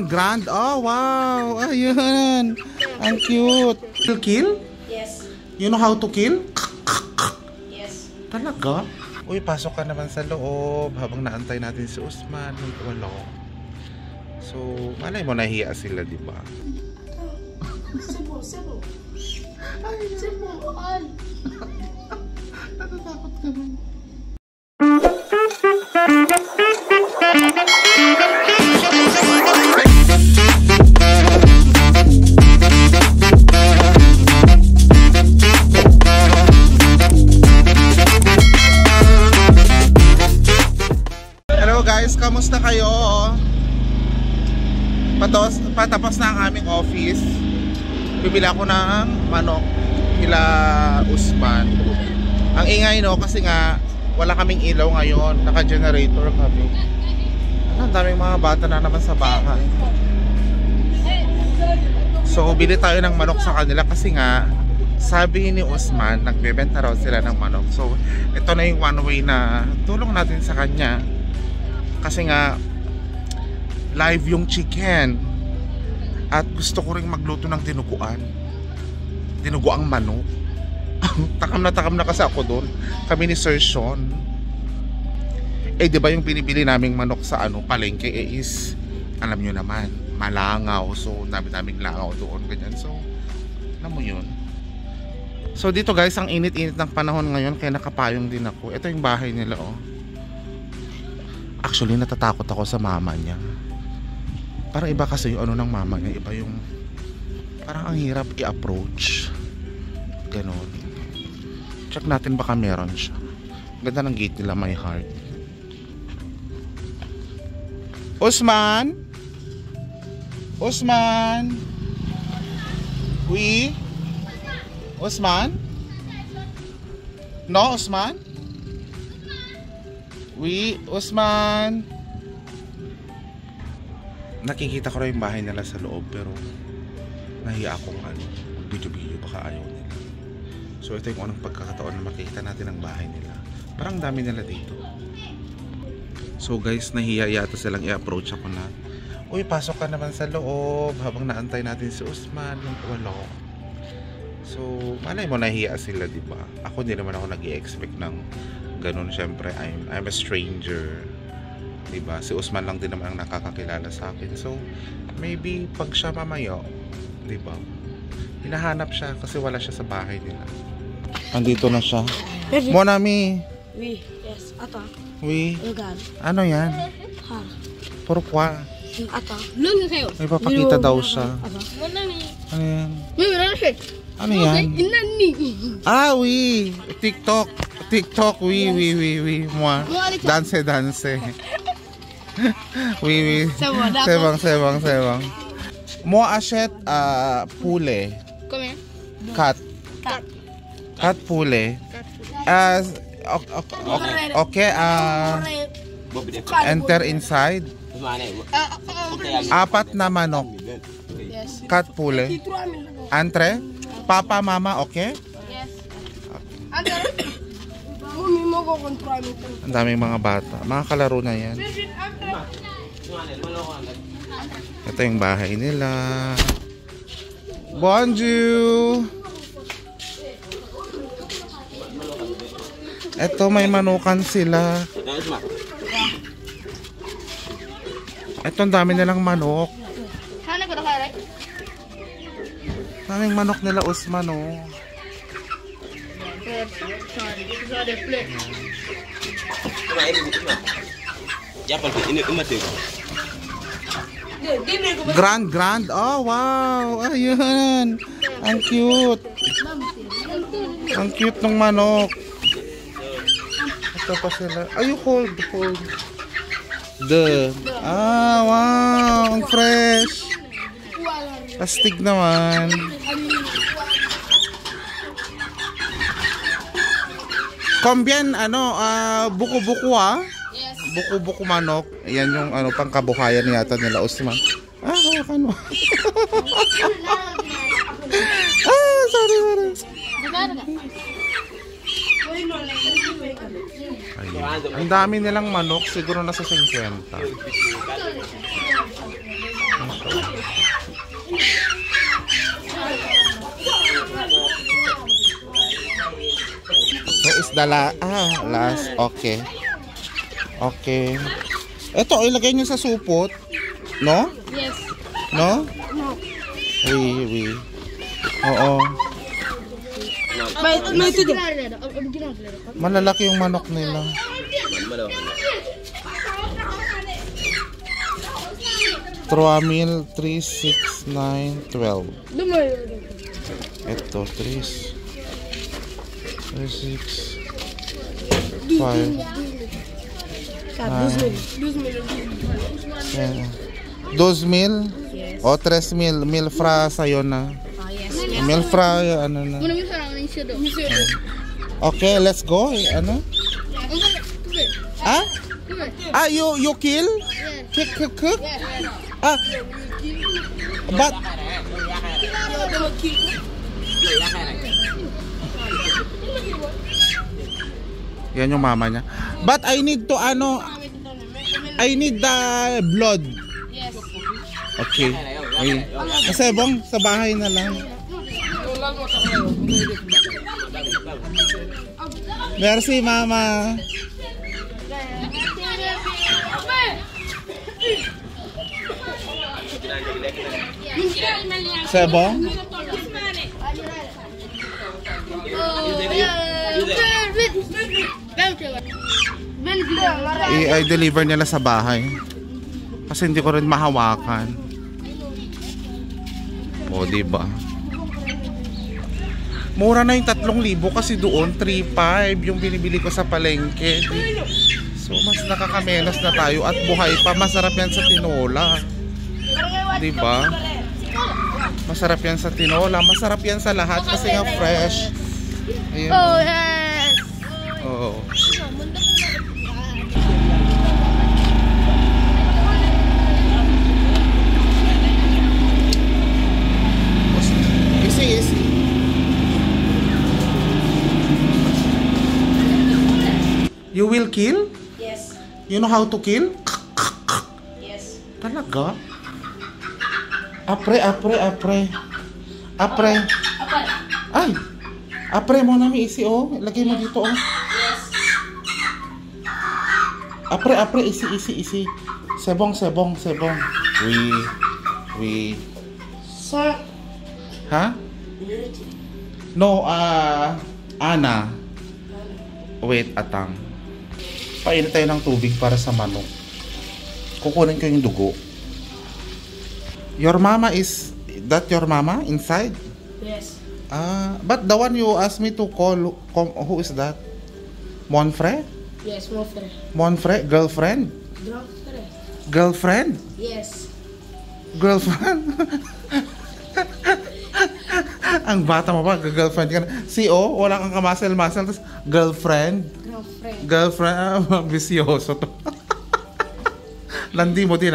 Grand. Oh, wow. Ayun. Ang cute. Kill? Yes. You know how to kill? Yes. Talaga? Uy, pasok ka naman sa loob habang naantay natin si Usman. Wala. So, malay mo nahiya sila, di ba? Sebo. Ay, sebo. Natatakot ka ba? Hello guys, kamusta kayo? Patapos na ang aming office. Bibili ako ng manok nila Usman. Ang ingay no kasi nga wala kaming ilaw ngayon, naka-generator kami. Ang daming mga bata na naman sa bahay. So bili tayo ng manok sa kanila kasi nga sabi ni Usman nagbebenta raw sila ng manok. So ito na yung one way na tulong natin sa kanya. Kasi nga live yung chicken. At gusto ko ring magluto ng dinuguang manok. Takam na kasi ako doon. Kami ni Sir Sean. Eh di ba yung binibili naming manok sa palengke is alam nyo naman, malangaw. So dami-daming langaw doon ganyan. So alam mo yun. So dito guys, ang init-init ng panahon ngayon kaya nakapayong din ako. Ito yung bahay nila oh. Actually natatakot ako sa mama niya. Parang iba kasi yung ng mama niya. Iba yung parang ang hirap i-approach. Ganon. Check natin baka meron siya. Ganda ng gate nila, my heart. Usman? Usman? Usman? No, Usman? Usman? Nakikita ko rin yung bahay nila sa loob pero nahiya akong video baka ayaw nila. So ito yung unang pagkakataon na makikita natin ang bahay nila. Parang dami nila dito. So guys, nahiya yata silang i-approach ako na, uy, pasok ka naman sa loob habang naantay natin si Usman. Wala. So malay mo nahiya sila, di ba? Ako hindi naman ako nag-i-expect ng ganun. Syempre I'm a stranger, di ba? Si Usman lang din naman ang nakakakilala sa akin. So maybe pag siya mamaya, di ba, hinahanap siya kasi wala siya sa bahay nila. Andito na siya. Mon ami. Oui, yes. Ata. Oui. Regarde. Ano yan? Ha. Pourquoi? Ata. Lun kayo. May papakita daw siya. Mon ami. Ano yan? Ano yan? Ah, oui. TikTok. Oui. Moi. Danse. Oui. Sebang. Moi achète poulet. Combien? 4 poulet. Okay, enter inside. 4 na manok. 4 poulet. Entre? Papa, mama, okay? Yes. Ang daming mga bata. Mga kalaro na yan. Ito yung bahay nila. Bonjour! Ito may manukan sila. Ito ang dami nilang manok. Daming manok nila Usman oh. Grand. Oh wow. Ayun. Ang cute. Ang cute ng manok. Ito pa sila. Ay, hold. Wow. Ang fresh. Astig naman. Combien buko-buko Yes. Buko-buko manok. Ayan yung pangkabuhayan yata nila Usman. Ano? Sorry. Ayun. Ang dami nilang manok, siguro nasa 50. So is the last. Okay. Okay. Ito, ilagay nyo sa supot. No? Yes. No? No. Oui. Oo. May ito. Malalaki yung manok nila. 3,000, 3, 6, 9, 12. Ito, 3, 6, 5, 2,000 o 3,000 mil fra sa'yo na. Mil fra, ano na. Okay, let's go. Ano? You kill? Cook? But yan yung mama niya. But I need to I need the blood. Yes. Okay. Kasi bong sa bahay na lang. Merci mama. Sebong? I-deliver nila sa bahay. Kasi hindi ko rin mahawakan. O, diba? Mura na yung 3,000 kasi doon 3,500 yung binibili ko sa palengke. So, mas nakakamenos na tayo at buhay pa. Masarap yan sa tinola. Diba? Masarap yan sa tinola. Masarap yan sa lahat kasi nga fresh. Ayun. Oh, yes. Oo. Easy. You will kill? Yes. You know how to kill? Yes. Talaga? Apre. Ay! Apre mo na isi lagay mo dito Yes. Apre, isi. Sebong. Oui. Sir. Ha? No, Ana. Wait, atang. Painit tayo ng tubig para sa manok. Kukunin ko yung dugo. Your mama is that your mama inside? Yes. But the one you asked me to call, who is that? Monfre? Yes, more fair. Monfre? Girlfriend? Girlfriend? Yes. Girlfriend? Ang bata mo ba? Girlfriend ka na. Wala kang kamasel-masel. Tapos, girlfriend? Girlfriend? Bisyoso to. Landi mo din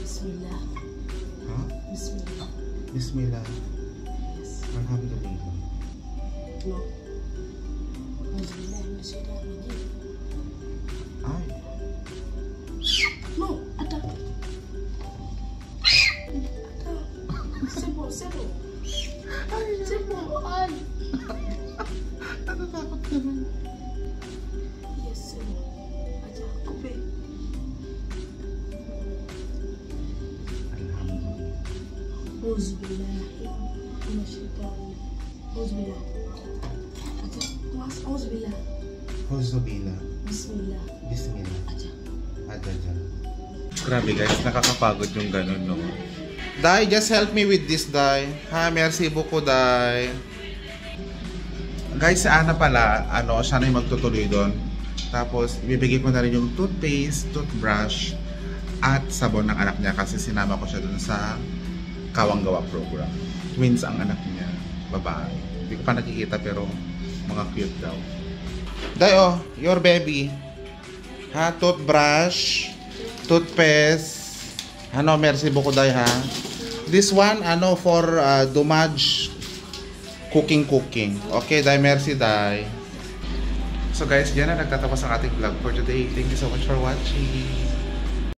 Bismillah. Huh? Bismillah. Yes. Alhamdulillah. No. Bismillah. Ay. No. Ata. Sebo. Ay. Natatakot ka na. Yes, sebo. Aja, kupe. Alhamdulillah. Auzubillah. Auzubillah. Aja, mas auzubillah. Huzubila. Bismillah. Bismillah. Aja. Ajaja. Grabe guys, nakakapagod yung ganun, no? Dai, just help me with this, Dai. Merci beaucoup, Dai. Guys, si Ana pala, siya na yung magtutuloy doon. Tapos, ibibigay ko na rin yung toothpaste, toothbrush, at sabon ng anak niya kasi sinama ko siya doon sa Kawang Gawa program. Twins ang anak niya, babae. Hindi ko pa nakikita pero mga cute daw. Dai, your baby. Toothbrush, toothpaste. Merci beaucoup, Dai, ha. This one, for Dumaj cooking. Okay, Dai, merci, Dai. So guys, yan na nagtatapos ang ating vlog for today. Thank you so much for watching.